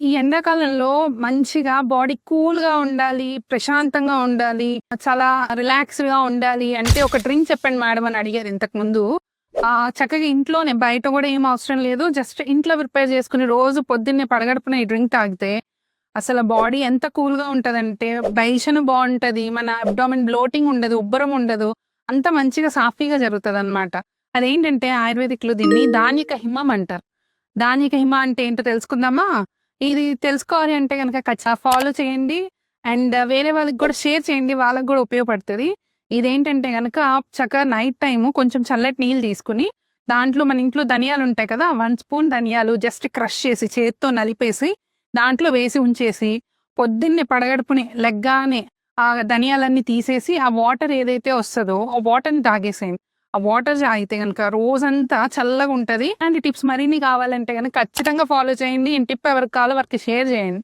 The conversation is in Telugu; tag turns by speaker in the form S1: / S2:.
S1: ఈ ఎండాకాలంలో మంచిగా బాడీ కూల్‌గా ఉండాలి, ప్రశాంతంగా ఉండాలి, చాలా రిలాక్స్‌గా ఉండాలి అంటే ఒక డ్రింక్ చెప్పండి మేడం అని అడిగారు ఇంతకుముందు. చక్కగా ఇంట్లోనే బయట గూడా ఏం అవసరం లేదు. జస్ట్ ఇంట్లో ప్రిపేర్ చేసుకొని రోజు పొద్దున్నే పరగడుపున ఈ డ్రింక్ తాగితే అసల బాడీ ఎంత కూల్‌గా ఉంటదంటే డైజెషన్ బావుంటది. మన అబ్డామిన్ బ్లోటింగ్ ఉండదు, ఉబ్బరం ఉండదు. అంతా మంచిగా సాఫీగా జరుగుతదనమాట. అదేంటంటే ఆయుర్వేదిక్‌లో దీన్ని ధాన్యక హిమం అంటారు. ధాన్యక హిమ అంటే ఏంటో తెలుసుకుందామా? ఇది తెలుసుకోవాలి అంటే గనక ఫాలో చేయండి. అండ్ వేరే వాళ్ళకి గూడా షేర్ చేయండి. వాళ్ళకి గూడా ఉపయోగపడతది. ఇదేంటంటే గనక చక్కగా నైట్ టైము కొంచెం చల్లటి నీళ్ళు తీసుకొని, దాంట్లో మన ఇంట్లో ధనియాలుంటాయి కదా! 1 స్పూన్ ధనియాలు జస్ట్ క్రష్ చేసి, చేత్తో నలిపేసి, దాంట్లో వేసి ఉంచేసి, పొద్దున్నే పడగడుపునే లెగ్గానే ఆ ధనియాలన్నీ తీసేసి, ఆ వాటర్ ఏదైతే వస్తదో, ఆ వాటర్‌ని తాగేసేయండి. ఆ వాటర్ తాగితే గనక రోజంతా చల్లగుంటది. అండ్ ఈ టిప్స్ మరిన్ని కావాలంటే గనక ఖచ్చితంగా ఫాలో చేయండి. ఈ టిప్ ఎవరికి కావాలో వారికి షేర్ చేయండి.